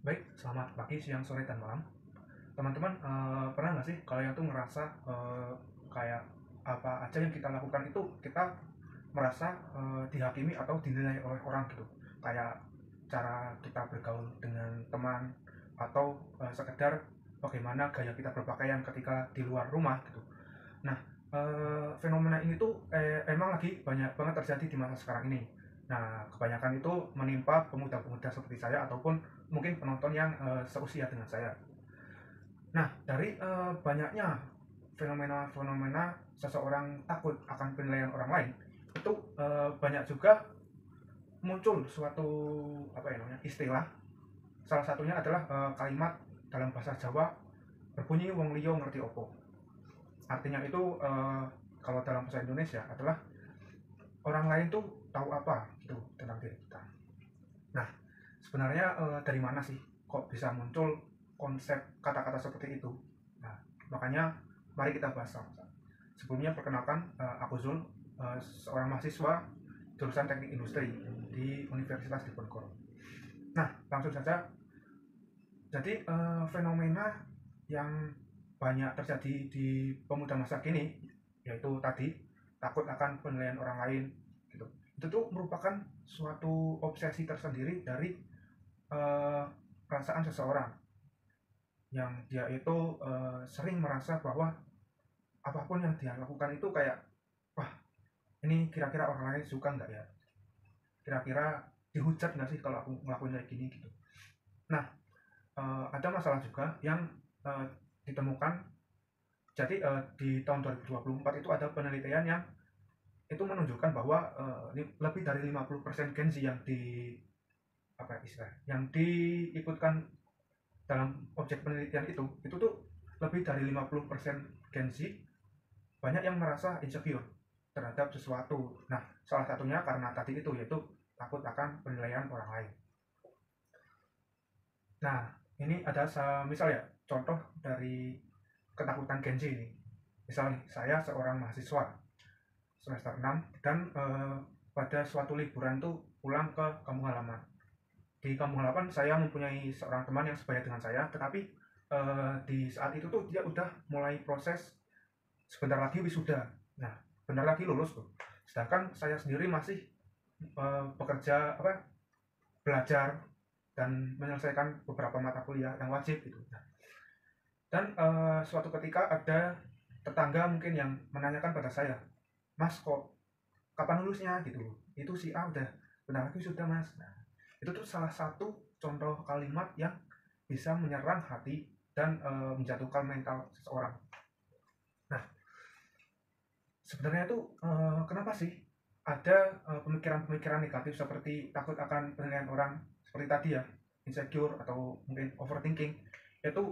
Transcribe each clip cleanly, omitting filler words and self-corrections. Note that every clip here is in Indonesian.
Baik, selamat pagi, siang, sore, dan malam. Teman-teman, pernah nggak sih kalian tuh ngerasa kayak apa aja yang kita lakukan itu kita merasa dihakimi atau dinilai oleh orang gitu. Kayak cara kita bergaul dengan teman atau sekedar bagaimana gaya kita berpakaian ketika di luar rumah gitu. Nah, fenomena ini tuh emang lagi banyak banget terjadi di masa sekarang ini. Nah, kebanyakan itu menimpa pemuda-pemuda seperti saya ataupun mungkin penonton yang seusia dengan saya. Nah, dari banyaknya fenomena-fenomena seseorang takut akan penilaian orang lain, itu banyak juga muncul suatu apa ya namanya istilah. Salah satunya adalah kalimat dalam bahasa Jawa berbunyi wong liya ngerti opo. Artinya itu kalau dalam bahasa Indonesia adalah orang lain tuh tahu apa gitu tentang diri kita. Nah, sebenarnya dari mana sih kok bisa muncul konsep kata-kata seperti itu? Nah, makanya mari kita bahas sama-sama. Sebelumnya perkenalkan, aku Zul, seorang mahasiswa jurusan Teknik Industri di Universitas Diponegoro. Nah, langsung saja. Jadi fenomena yang banyak terjadi di pemuda masa kini, yaitu tadi takut akan penilaian orang lain, gitu. Itu tuh merupakan suatu obsesi tersendiri dari eh, perasaan seseorang yang dia itu sering merasa bahwa apapun yang dia lakukan itu kayak, wah, ini kira-kira orang lain suka nggak ya, kira-kira dihujat nggak sih kalau aku ngelakuin kayak gini gitu. Nah, ada masalah juga yang eh, ditemukan. Jadi di tahun 2024 itu ada penelitian yang itu menunjukkan bahwa lebih dari 50% Gen Z yang apa istilah yang diikutkan dalam objek penelitian itu tuh lebih dari 50% Gen Z banyak yang merasa insecure terhadap sesuatu. Nah, salah satunya karena tadi itu yaitu takut akan penilaian orang lain. Nah, ini ada misal ya contoh dari ketakutan Gen Z ini. Misal nih, saya seorang mahasiswa semester 6 dan pada suatu liburan tuh pulang ke kampung halaman. Di kampung halaman saya mempunyai seorang teman yang sebaya dengan saya, tetapi di saat itu tuh dia udah mulai proses sebentar lagi wisuda. Nah, bentar lagi lulus tuh. Sedangkan saya sendiri masih bekerja apa belajar dan menyelesaikan beberapa mata kuliah yang wajib gitu. Nah, dan suatu ketika ada tetangga mungkin yang menanyakan pada saya, Mas kok kapan lulusnya gitu. Itu si A udah bentar lagi sudah Mas. Nah, itu tuh salah satu contoh kalimat yang bisa menyerang hati dan menjatuhkan mental seseorang. Nah, sebenarnya itu kenapa sih ada pemikiran-pemikiran negatif seperti takut akan penilaian orang seperti tadi ya, insecure atau mungkin overthinking, itu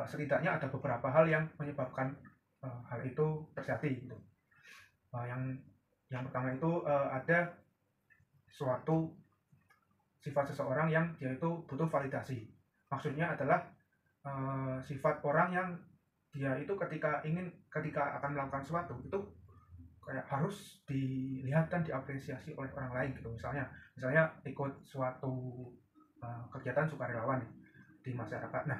setidaknya ada beberapa hal yang menyebabkan hal itu terjadi gitu. Yang pertama itu ada suatu sifat seseorang yang dia itu butuh validasi. Maksudnya adalah sifat orang yang dia itu ketika akan melakukan sesuatu itu kayak harus dilihat dan diapresiasi oleh orang lain gitu. Misalnya ikut suatu kegiatan sukarelawan di masyarakat. Nah,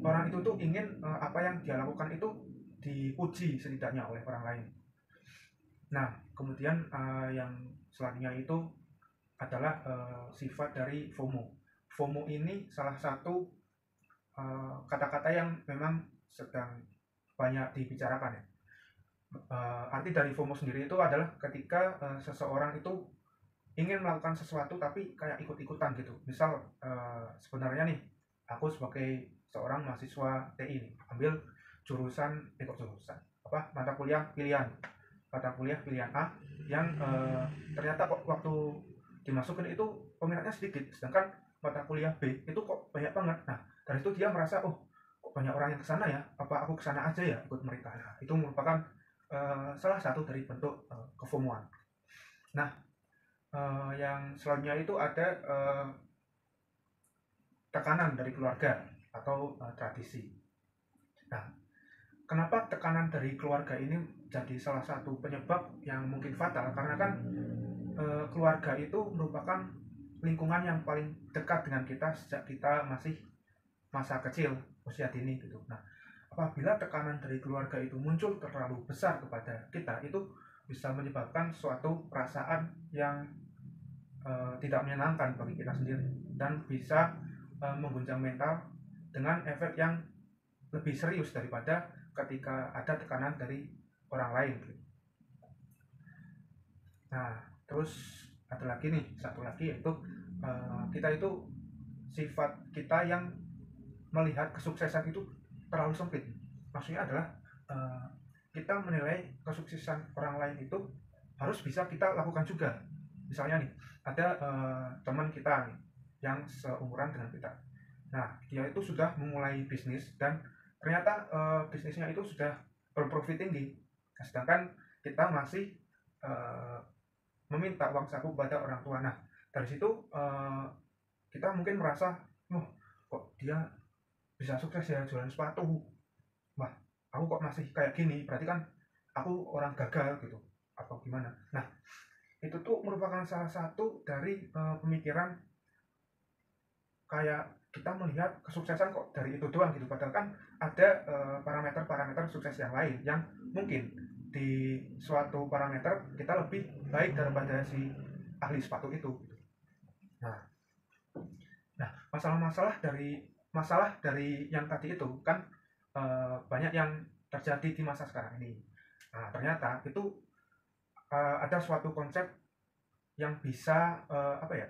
orang itu tuh ingin apa yang dia lakukan itu dipuji setidaknya oleh orang lain. Nah, kemudian yang selanjutnya itu adalah sifat dari FOMO. FOMO ini salah satu kata-kata yang memang sedang banyak dibicarakan ya. Arti dari FOMO sendiri itu adalah ketika seseorang itu ingin melakukan sesuatu tapi kayak ikut-ikutan gitu. Misal sebenarnya nih aku sebagai seorang mahasiswa TI nih, ambil jurusan jurusan apa mata kuliah pilihan A yang ternyata kok waktu dimasukin itu peminatnya sedikit, sedangkan mata kuliah B itu kok banyak banget. Nah, dari itu dia merasa, oh kok banyak orang yang kesana ya, apa aku kesana aja ya ikut mereka. Nah, itu merupakan salah satu dari bentuk kefomoan. Nah, yang selanjutnya itu ada tekanan dari keluarga atau tradisi. Nah, kenapa tekanan dari keluarga ini jadi salah satu penyebab yang mungkin fatal? Karena kan keluarga itu merupakan lingkungan yang paling dekat dengan kita sejak kita masih masa kecil, usia dini gitu. Nah, apabila tekanan dari keluarga itu muncul terlalu besar kepada kita, itu bisa menyebabkan suatu perasaan yang tidak menyenangkan bagi kita sendiri dan bisa mengguncang mental dengan efek yang lebih serius daripada ketika ada tekanan dari orang lain. Nah, terus ada lagi nih, satu lagi yaitu kita itu sifat kita yang melihat kesuksesan itu terlalu sempit. Maksudnya adalah uh, kita menilai kesuksesan orang lain itu harus bisa kita lakukan juga. Misalnya nih, ada teman kita nih yang seumuran dengan kita. Nah, dia itu sudah memulai bisnis dan ternyata bisnisnya itu sudah berprofit tinggi. Sedangkan kita masih uh, meminta uang saku kepada orang tua. Nah, dari situ kita mungkin merasa, oh, kok dia bisa sukses ya jualan sepatu, wah aku kok masih kayak gini, berarti kan aku orang gagal gitu atau gimana. Nah, itu tuh merupakan salah satu dari pemikiran kayak kita melihat kesuksesan kok dari itu doang gitu, padahal kan ada parameter-parameter sukses yang lain yang mungkin di suatu parameter kita lebih baik daripada si ahli sepatu itu. Nah, masalah dari yang tadi itu kan banyak yang terjadi di masa sekarang ini. Nah, ternyata itu ada suatu konsep yang bisa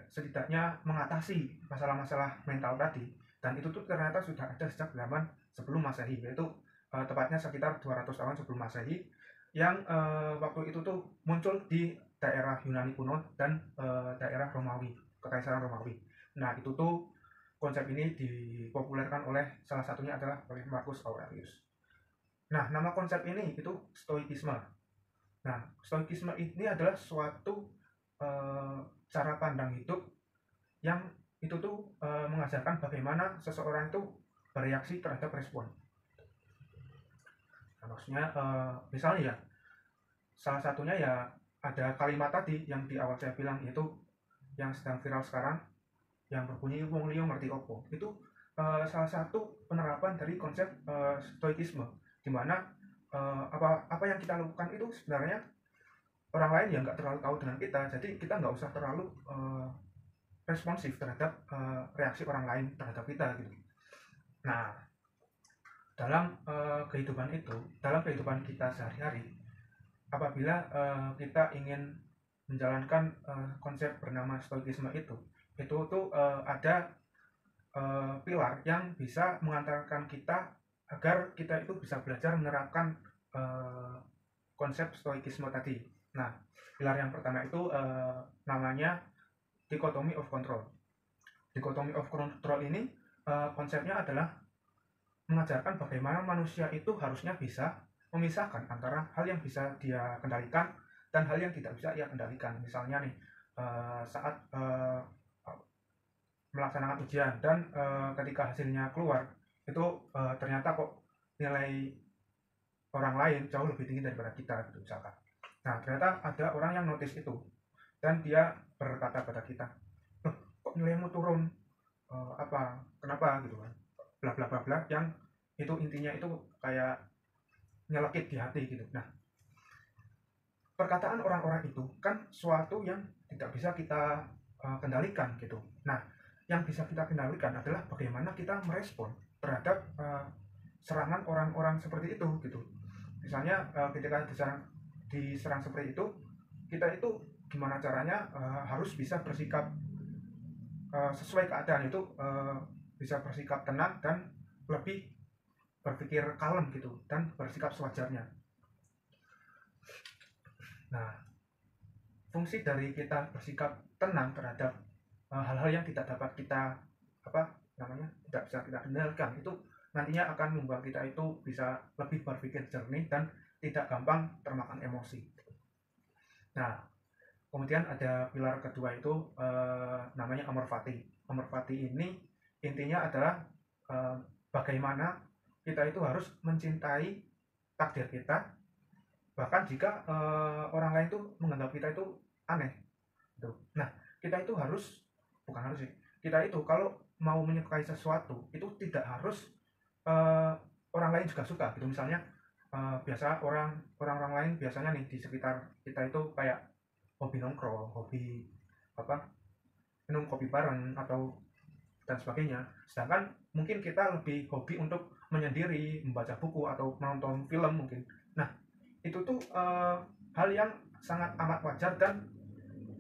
setidaknya mengatasi masalah-masalah mental tadi, dan itu tuh ternyata sudah ada sejak zaman sebelum Masehi, yaitu tepatnya sekitar 200 tahun sebelum Masehi, yang waktu itu tuh muncul di daerah Yunani kuno dan daerah Romawi, Kekaisaran Romawi. Nah, itu tuh konsep ini dipopulerkan oleh salah satunya adalah oleh Marcus Aurelius. Nah, nama konsep ini itu Stoikisme. Nah, Stoikisme ini adalah suatu cara pandang hidup yang itu tuh mengajarkan bagaimana seseorang itu bereaksi terhadap respon. Nah, maksudnya misalnya ya, salah satunya ya ada kalimat tadi yang di awal saya bilang, yaitu yang sedang viral sekarang, yang berbunyi wong liya ngerti opo. Itu salah satu penerapan dari konsep stoikisme, di mana apa yang kita lakukan itu sebenarnya orang lain yang nggak terlalu tahu dengan kita, jadi kita nggak usah terlalu responsif terhadap reaksi orang lain terhadap kita gitu. Nah, dalam kehidupan kita sehari-hari, apabila kita ingin menjalankan konsep bernama stoikisme itu tuh ada pilar yang bisa mengantarkan kita agar kita itu bisa belajar menerapkan konsep stoikisme tadi. Nah, pilar yang pertama itu namanya dichotomy of control. Dichotomy of control ini konsepnya adalah mengajarkan bagaimana manusia itu harusnya bisa memisahkan antara hal yang bisa dia kendalikan dan hal yang tidak bisa ia kendalikan. Misalnya nih, saat melaksanakan ujian dan ketika hasilnya keluar itu ternyata kok nilai orang lain jauh lebih tinggi daripada kita gitu misalkan. Nah, ternyata ada orang yang notice itu dan dia berkata pada kita, kok nilaimu turun, kenapa gitu kan, bla bla bla bla, yang itu intinya itu kayak nyelekit di hati gitu. Nah, perkataan orang-orang itu kan suatu yang tidak bisa kita kendalikan gitu. Nah, yang bisa kita kendalikan adalah bagaimana kita merespon terhadap serangan orang-orang seperti itu gitu. Misalnya ketika diserang seperti itu, kita itu gimana caranya harus bisa bersikap sesuai keadaan itu, bisa bersikap tenang dan lebih berpikir kalem gitu dan bersikap sewajarnya. Nah, fungsi dari kita bersikap tenang terhadap hal-hal yang tidak dapat kita tidak bisa kita kendalikan itu nantinya akan membuat kita itu bisa lebih berpikir jernih dan tidak gampang termakan emosi. Nah, kemudian ada pilar kedua itu namanya amor fati. Amor fati ini intinya adalah bagaimana kita itu harus mencintai takdir kita, bahkan jika orang lain itu menganggap kita itu aneh. Nah, kita itu harus bukan harus sih, kita itu kalau mau menyukai sesuatu itu tidak harus eh, orang lain juga suka gitu. Misalnya biasa orang-orang lain biasanya nih di sekitar kita itu kayak hobi nongkrong, hobi apa, minum kopi bareng atau dan sebagainya. Sedangkan mungkin kita lebih hobi untuk menyendiri, membaca buku atau menonton film mungkin. Nah, itu tuh hal yang sangat amat wajar dan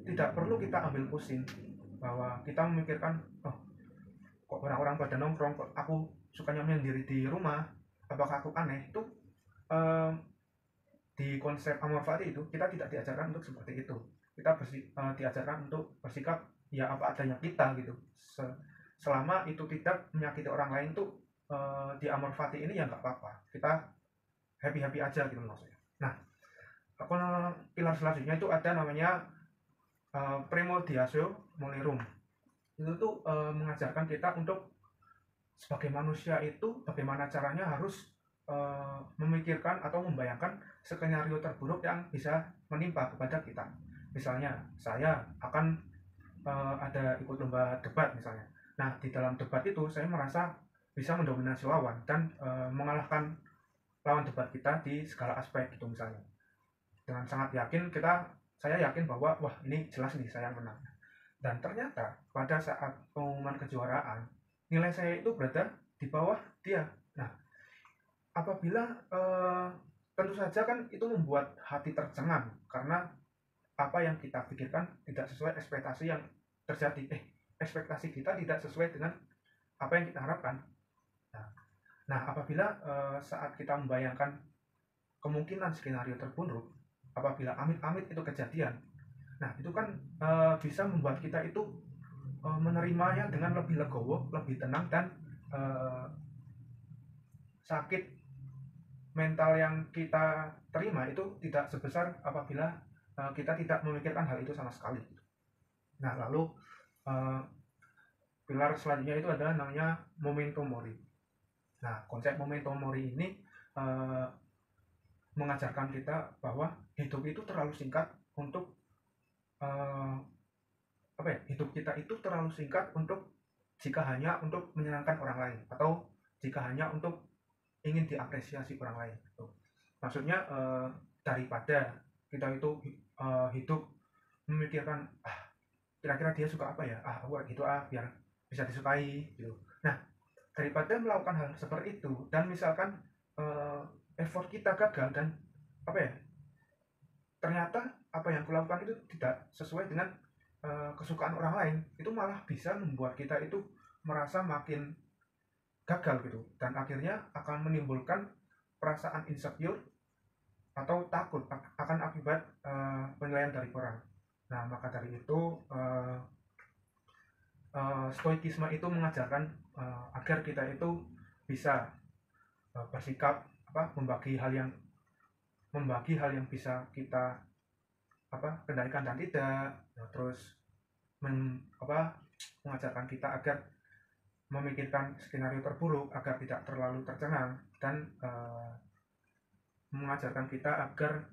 tidak perlu kita ambil pusing bahwa kita memikirkan, oh kok orang-orang pada nongkrong, kok aku sukanya menyendiri di rumah, apakah aku aneh? Itu eh, di konsep amor fati itu kita tidak diajarkan untuk seperti itu. Kita diajarkan untuk bersikap ya apa adanya kita gitu. Selama itu tidak menyakiti orang lain tuh di amor fati ini ya nggak apa-apa. Kita happy happy aja gitu maksudnya. Nah, pilar selanjutnya itu ada namanya primordiatio mulirum. Itu tuh mengajarkan kita untuk sebagai manusia itu bagaimana caranya harus memikirkan atau membayangkan skenario terburuk yang bisa menimpa kepada kita. Misalnya saya akan ada ikut lomba debat misalnya. Nah, di dalam debat itu saya merasa bisa mendominasi lawan dan mengalahkan lawan debat kita di segala aspek gitu misalnya. Dengan sangat yakin saya yakin bahwa wah ini jelas nih saya menang. Dan ternyata pada saat pengumuman kejuaraan nilai saya itu berada di bawah dia. Nah, apabila tentu saja kan itu membuat hati tercengang karena apa yang kita pikirkan tidak sesuai ekspektasi yang terjadi. Ekspektasi kita tidak sesuai dengan apa yang kita harapkan. Nah, apabila saat kita membayangkan kemungkinan skenario terburuk, apabila amit-amit itu kejadian, nah itu kan bisa membuat kita itu menerimanya dengan lebih legowo, lebih tenang dan sakit mental yang kita terima itu tidak sebesar apabila kita tidak memikirkan hal itu sama sekali. Nah, lalu pilar selanjutnya itu adalah namanya momentum mori. Nah, konsep momentum mori ini mengajarkan kita bahwa hidup itu terlalu singkat untuk hidup kita itu terlalu singkat untuk jika hanya untuk menyenangkan orang lain atau jika hanya untuk ingin diapresiasi orang lain. Maksudnya daripada kita itu hidup memikirkan kira-kira dia suka apa ya, aku gitu biar bisa disukai gitu. Nah, daripada melakukan hal seperti itu dan misalkan effort kita gagal dan ternyata apa yang kulakukan itu tidak sesuai dengan kesukaan orang lain, itu malah bisa membuat kita itu merasa makin gagal gitu dan akhirnya akan menimbulkan perasaan insecure atau takut akan akibat penilaian dari orang. Nah, maka dari itu stoikisme itu mengajarkan agar kita itu bisa bersikap membagi hal yang bisa kita kendalikan dan tidak. Nah, terus mengajarkan kita agar memikirkan skenario terburuk agar tidak terlalu tercengang dan mengajarkan kita agar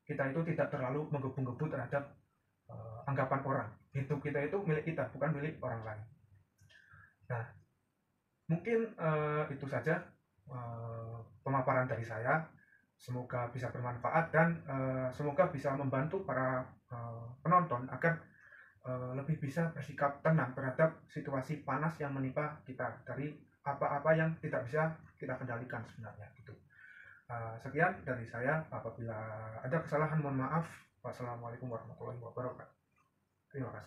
kita itu tidak terlalu menggebu-gebu terhadap anggapan orang. Hidup kita itu milik kita, bukan milik orang lain. Nah, mungkin itu saja pemaparan dari saya. Semoga bisa bermanfaat dan semoga bisa membantu para penonton agar lebih bisa bersikap tenang terhadap situasi panas yang menimpa kita dari apa-apa yang tidak bisa kita kendalikan sebenarnya gitu. Sekian dari saya. Apabila ada kesalahan mohon maaf. Wassalamualaikum warahmatullahi wabarakatuh. Terima kasih.